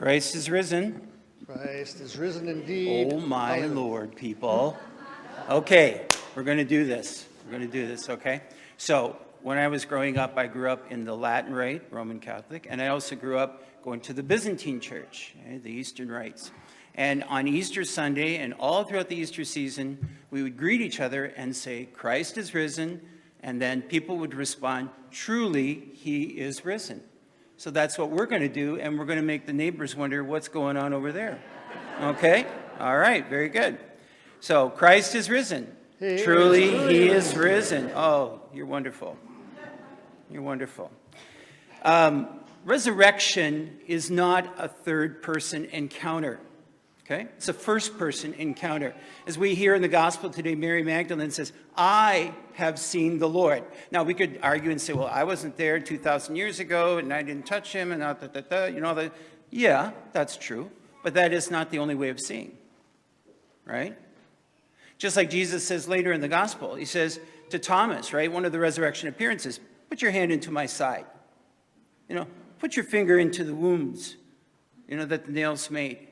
Christ is risen. Christ is risen indeed. Oh my Hallelujah. Lord, people. Okay, we're going to do this. Okay? So, when I was growing up, I grew up in the Latin Rite, Roman Catholic, and I also grew up going to the Byzantine Church, the Eastern Rites. And on Easter Sunday and all throughout the Easter season, we would greet each other and say, Christ is risen, and then people would respond, truly, he is risen. So that's what we're going to do, and we're going to make the neighbors wonder what's going on over there. Okay? All right, very good. So, Christ is risen. Truly, he is risen. Oh, you're wonderful. You're wonderful. Resurrection is not a third-person encounter. Okay? It's a first-person encounter. As we hear in the gospel today, Mary Magdalene says, I have seen the Lord. Now, we could argue and say, well, I wasn't there 2,000 years ago, and I didn't touch him, and yeah, that's true. But that is not the only way of seeing. Right? Just like Jesus says later in the gospel, he says to Thomas, right, one of the resurrection appearances, put your hand into my side. Put your finger into the wounds, that the nails made.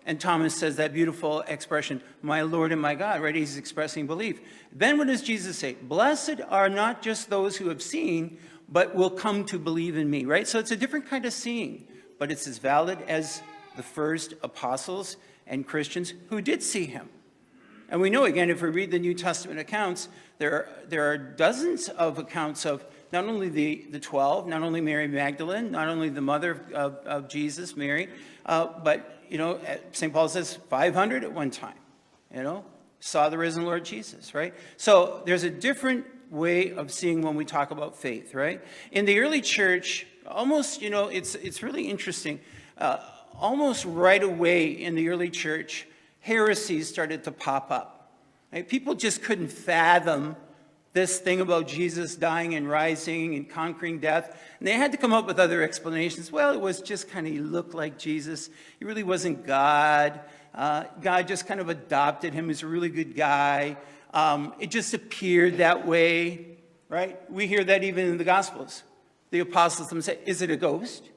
And Thomas says that beautiful expression, my Lord and my God, right? He's expressing belief. Then what does Jesus say? Blessed are not just those who have seen, but will come to believe in me, right? So it's a different kind of seeing, but it's as valid as the first apostles and Christians who did see him. And we know, again, if we read the New Testament accounts, there are dozens of accounts of not only the 12, not only Mary Magdalene, not only the mother of Jesus, Mary, but St. Paul says 500 at one time, saw the risen Lord Jesus, right? So there's a different way of seeing when we talk about faith, right? In the early church, almost, it's really interesting. Almost right away in the early church, heresies started to pop up. Right? People just couldn't fathom this thing about Jesus dying and rising and conquering death. And they had to come up with other explanations. Well, it was just kind of, he looked like Jesus. He really wasn't God. God just kind of adopted him. He's a really good guy. It just appeared that way, right? We hear that even in the Gospels. The apostles themselves say, is it a ghost?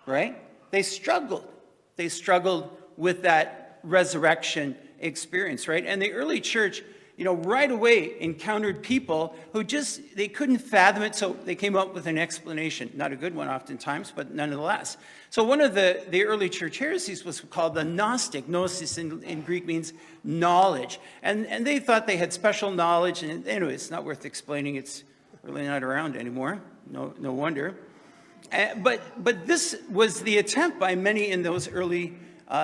Right? They struggled. They struggled with that resurrection experience, right? And the early church, right away encountered people who they couldn't fathom it, so they came up with an explanation. Not a good one oftentimes, but nonetheless. So one of the early church heresies was called the Gnostic. Gnosis in Greek means knowledge. And they thought they had special knowledge, and anyway, it's not worth explaining. It's really not around anymore. No wonder. But this was the attempt by many in those early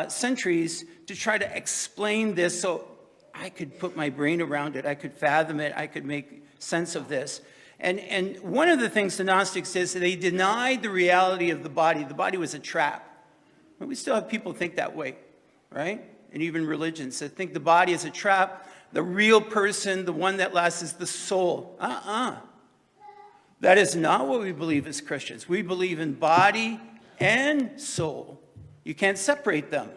centuries to try to explain this so I could put my brain around it, I could fathom it, I could make sense of this. And one of the things the Gnostics says, they denied the reality of the body. The body was a trap. But we still have people think that way, right? And even religions that think the body is a trap. The real person, the one that lasts, is the soul. That is not what we believe as Christians. We believe in body and soul. You can't separate them,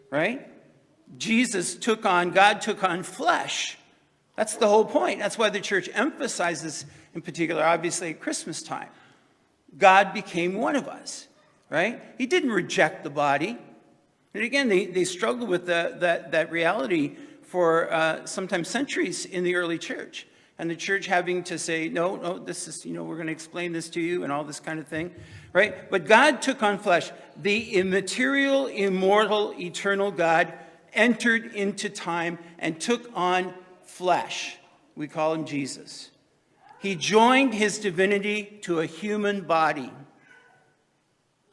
right? God took on flesh. That's the whole point. That's why the church emphasizes, in particular, obviously at Christmas time. God became one of us, right? He didn't reject the body. And again, they struggled with that reality for sometimes centuries in the early church. And the church having to say, no, this is, we're going to explain this to you and all this kind of thing, right? But God took on flesh. The immaterial, immortal, eternal God entered into time and took on flesh. We call him Jesus. He joined his divinity to a human body.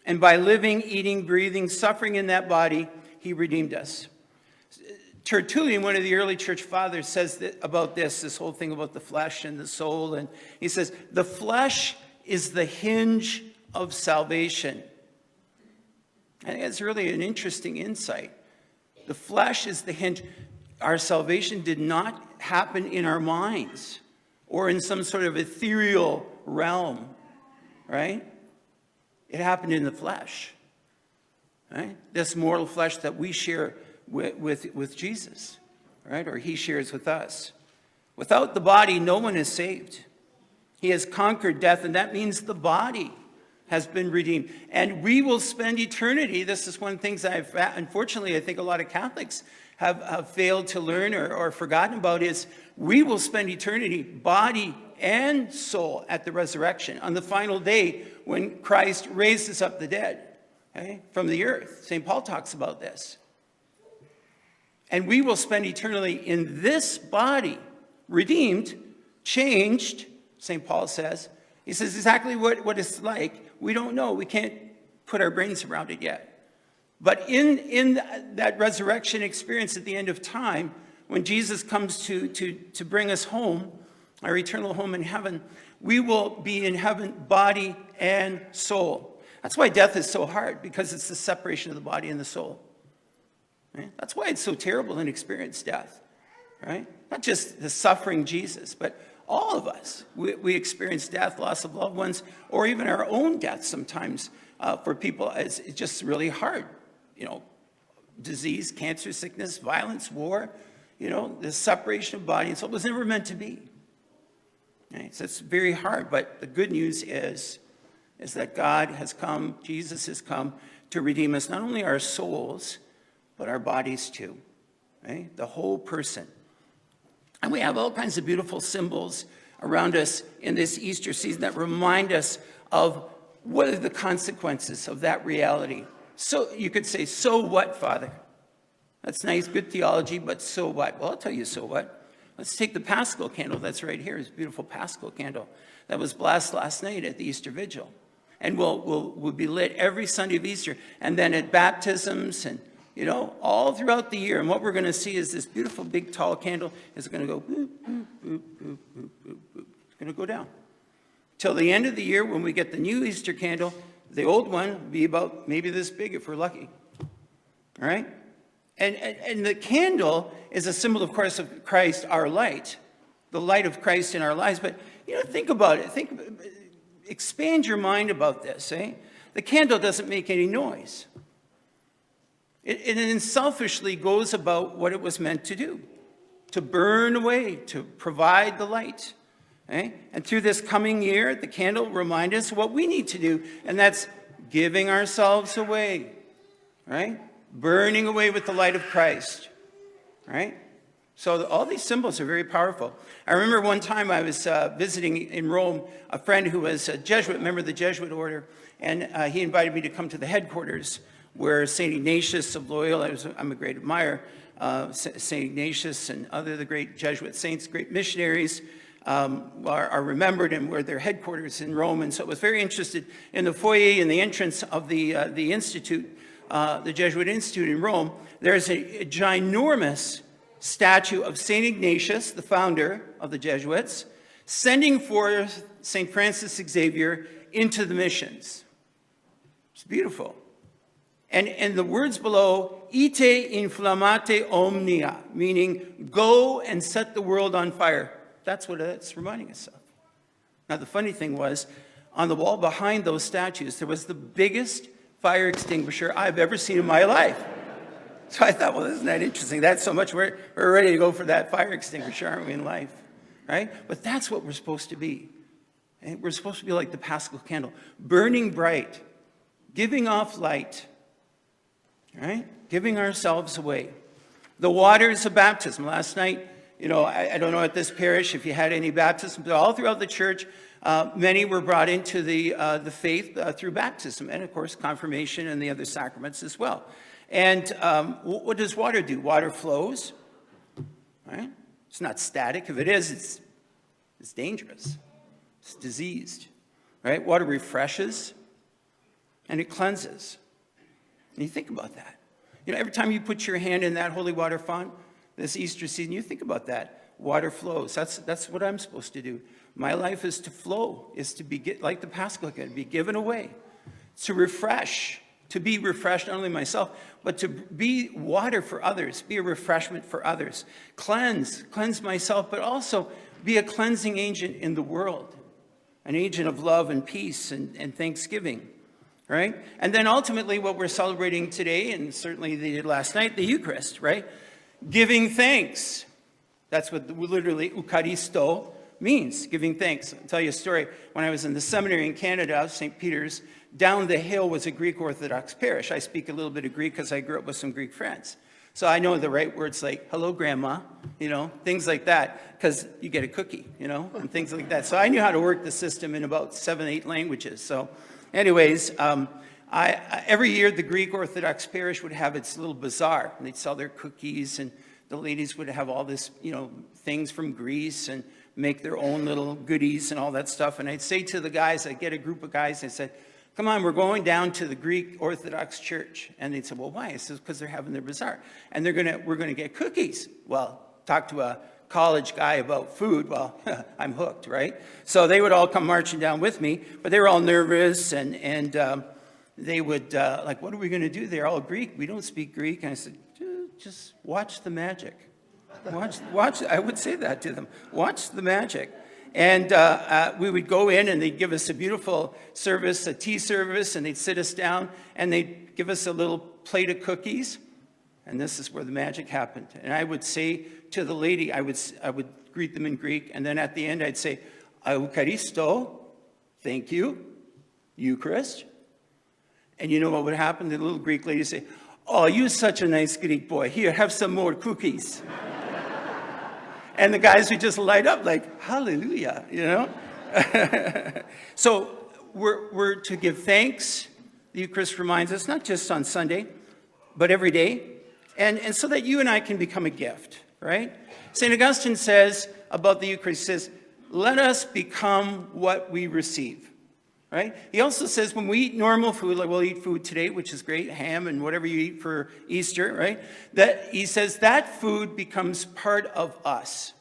And by living, eating, breathing, suffering in that body, he redeemed us. Tertullian, one of the early church fathers, says about this whole thing about the flesh and the soul. And he says, the flesh is the hinge of salvation. I think that's really an interesting insight. The flesh is the hinge. Our salvation did not happen in our minds or in some sort of ethereal realm, right? It happened in the flesh, right? This mortal flesh that we share with Jesus, right? Or he shares with us. Without the body, no one is saved. He has conquered death, and that means the body. has been redeemed. And we will spend eternity. This is one of the things unfortunately, I think a lot of Catholics have failed to learn or forgotten about is we will spend eternity, body and soul, at the resurrection on the final day when Christ raises up the dead, okay, from the earth. St. Paul talks about this. And we will spend eternity in this body, redeemed, changed, St. Paul says. He says exactly what it's like. We don't know. We can't put our brains around it yet. But in that resurrection experience at the end of time, when Jesus comes to bring us home, our eternal home in heaven, we will be in heaven, body and soul. That's why death is so hard, because it's the separation of the body and the soul. Right? That's why it's so terrible to experience death. Right? Not just the suffering Jesus, but all of us. We experience death, loss of loved ones, or even our own death sometimes. For people, it's just really hard. Disease, cancer, sickness, violence, war, the separation of body and soul was never meant to be. Right? So it's very hard, but the good news is that God has come, Jesus has come to redeem us, not only our souls, but our bodies too. Right? The whole person. And we have all kinds of beautiful symbols around us in this Easter season that remind us of what are the consequences of that reality. So you could say, so what, Father? That's nice, good theology, but so what? Well, I'll tell you so what. Let's take the Paschal candle that's right here. It's a beautiful Paschal candle that was blessed last night at the Easter Vigil. And will be lit every Sunday of Easter. And then at baptisms and, all throughout the year. And what we're going to see is this beautiful big tall candle is going to go boop, boop, boop, boop, boop, boop, boop. It's going to go down. Till the end of the year when we get the new Easter candle, the old one will be about maybe this big if we're lucky. All right? And the candle is a symbol, of course, of Christ, our light. The light of Christ in our lives. But, think about it. Expand your mind about this, eh? The candle doesn't make any noise. It selfishly goes about what it was meant to do, to burn away, to provide the light. Okay? And through this coming year, the candle reminds us what we need to do, and that's giving ourselves away, right? Burning away with the light of Christ, right? So all these symbols are very powerful. I remember one time I was visiting in Rome a friend who was a Jesuit, member of the Jesuit order, and he invited me to come to the headquarters where St. Ignatius of Loyola, I'm a great admirer, St. Ignatius and other of the great Jesuit saints, great missionaries, are remembered, and where their headquarters in Rome. And so I was very interested in the foyer and the entrance of the institute, the Jesuit Institute in Rome. There's a ginormous statue of St. Ignatius, the founder of the Jesuits, sending forth St. Francis Xavier into the missions. It's beautiful. And the words below, ite inflammate omnia, meaning go and set the world on fire. That's what it's reminding us of. Now, the funny thing was, on the wall behind those statues, there was the biggest fire extinguisher I've ever seen in my life. So I thought, well, isn't that interesting? That's so much, we're ready to go for that fire extinguisher, aren't we, in life? Right? But that's what we're supposed to be. Okay? We're supposed to be like the Paschal candle, burning bright, giving off light, right? Giving ourselves away. The waters of baptism. Last night, I don't know at this parish if you had any baptism, but all throughout the church, many were brought into the faith through baptism, and of course confirmation and the other sacraments as well. And what does water do? Water flows, right? It's not static. If it is, it's dangerous. It's diseased, right? Water refreshes and it cleanses. And you think about that. Every time you put your hand in that holy water font this Easter season, you think about that. Water flows. That's what I'm supposed to do. My life is to flow, is to be like the Paschal candle, be given away, to refresh, to be refreshed, not only myself, but to be water for others, be a refreshment for others. Cleanse myself, but also be a cleansing agent in the world, an agent of love and peace and thanksgiving. Right? And then ultimately what we're celebrating today, and certainly they did last night, the Eucharist, right? Giving thanks. That's what literally Eucharisto means, giving thanks. I'll tell you a story. When I was in the seminary in Canada, St. Peter's, down the hill was a Greek Orthodox parish. I speak a little bit of Greek because I grew up with some Greek friends. So I know the right words like, hello, grandma, things like that, because you get a cookie, and things like that. So I knew how to work the system in about 7, 8 languages. So anyways, every year the Greek Orthodox parish would have its little bazaar, and they'd sell their cookies, and the ladies would have all this, things from Greece and make their own little goodies and all that stuff. And I'd say to the guys, I'd get a group of guys, and I said, come on, we're going down to the Greek Orthodox Church. And they'd say, well, why? I said, because they're having their bazaar. And we're going to get cookies. Well, talk to a college guy about food. Well, I'm hooked, right? So they would all come marching down with me, but they were all nervous, and they would, what are we going to do? They're all Greek. We don't speak Greek. And I said, just watch the magic. Watch. I would say that to them. Watch the magic. And we would go in, and they'd give us a beautiful service, a tea service, and they'd sit us down, and they'd give us a little plate of cookies. And this is where the magic happened. And I would say to the lady, I would greet them in Greek, and then at the end I'd say, Eucharisto, thank you, Eucharist. And you know what would happen? The little Greek lady would say, oh, you're such a nice Greek boy. Here, have some more cookies. And the guys would just light up like, hallelujah, So we're to give thanks. The Eucharist reminds us, not just on Sunday, but every day. And so that you and I can become a gift, right? St. Augustine says about the Eucharist, he says, let us become what we receive, right? He also says when we eat normal food, like we'll eat food today, which is great, ham and whatever you eat for Easter, right? That he says that food becomes part of us.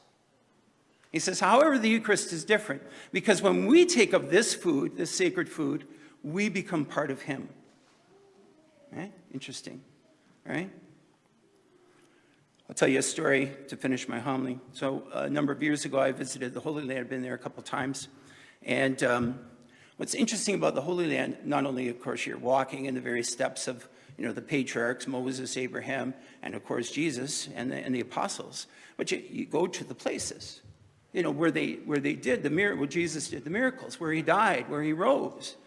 He says, however, the Eucharist is different, because when we take of this food, this sacred food, we become part of him. Right? Interesting, right? I'll tell you a story to finish my homily. So a number of years ago, I visited the Holy Land. I've been there a couple times. And what's interesting about the Holy Land, not only, of course, you're walking in the very steps of the patriarchs, Moses, Abraham, and, of course, Jesus and the apostles, but you go to the places, where they did where Jesus did the miracles, where he died, where he rose.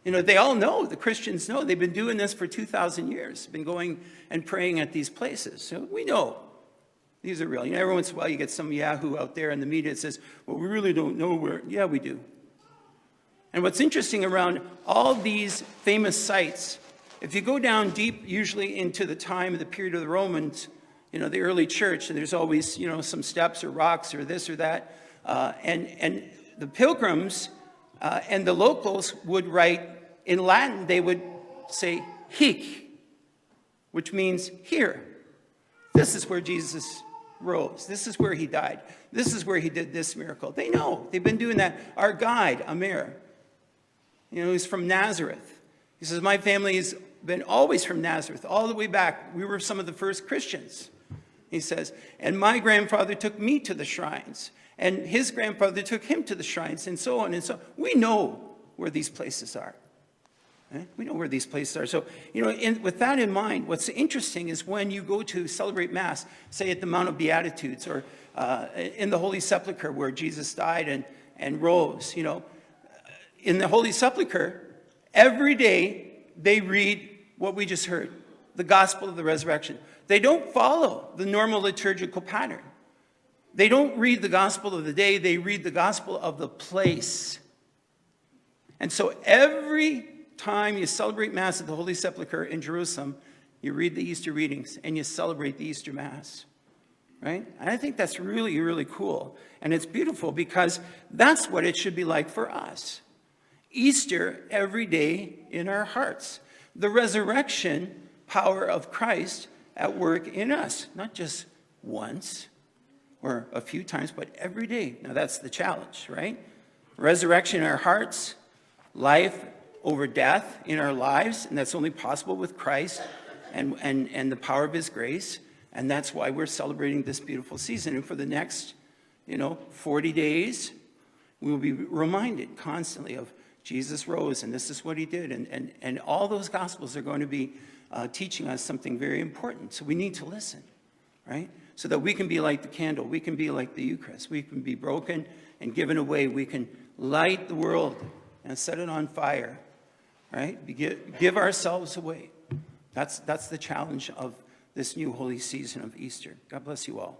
They all know, the Christians know, they've been doing this for 2,000 years, been going and praying at these places. So we know these are real. Every once in a while you get some yahoo out there in the media that says, well, we really don't know where. Yeah, we do. And what's interesting around all these famous sites, if you go down deep, usually into the time of the period of the Romans, the early church, and there's always, some steps or rocks or this or that. And the pilgrims and the locals would write, in Latin, they would say, hic, which means here. This is where Jesus rose. This is where he died. This is where he did this miracle. They know. They've been doing that. Our guide, Amir, he's from Nazareth. He says, my family has been always from Nazareth, all the way back. We were some of the first Christians, he says. And my grandfather took me to the shrines. And his grandfather took him to the shrines, and so on and so on. We know where these places are. Right? We know where these places are. So, with that in mind, what's interesting is when you go to celebrate Mass, say at the Mount of Beatitudes or in the Holy Sepulchre where Jesus died and rose, in the Holy Sepulchre, every day they read what we just heard, the gospel of the resurrection. They don't follow the normal liturgical pattern. They don't read the gospel of the day, they read the gospel of the place. And so every time you celebrate Mass at the Holy Sepulchre in Jerusalem, you read the Easter readings and you celebrate the Easter Mass, right? And I think that's really, really cool. And it's beautiful because that's what it should be like for us. Easter every day in our hearts. The resurrection power of Christ at work in us, not just once or a few times, but every day. Now that's the challenge, right? Resurrection in our hearts, life over death in our lives, and that's only possible with Christ and the power of his grace. And that's why we're celebrating this beautiful season. And for the next, 40 days, we will be reminded constantly of Jesus rose, and this is what he did. And all those gospels are going to be teaching us something very important. So we need to listen, right? so that we can be like the candle. We can be like the Eucharist. We can be broken and given away. We can light the world and set it on fire, right? Give ourselves away. That's the challenge of this new holy season of Easter. God bless you all.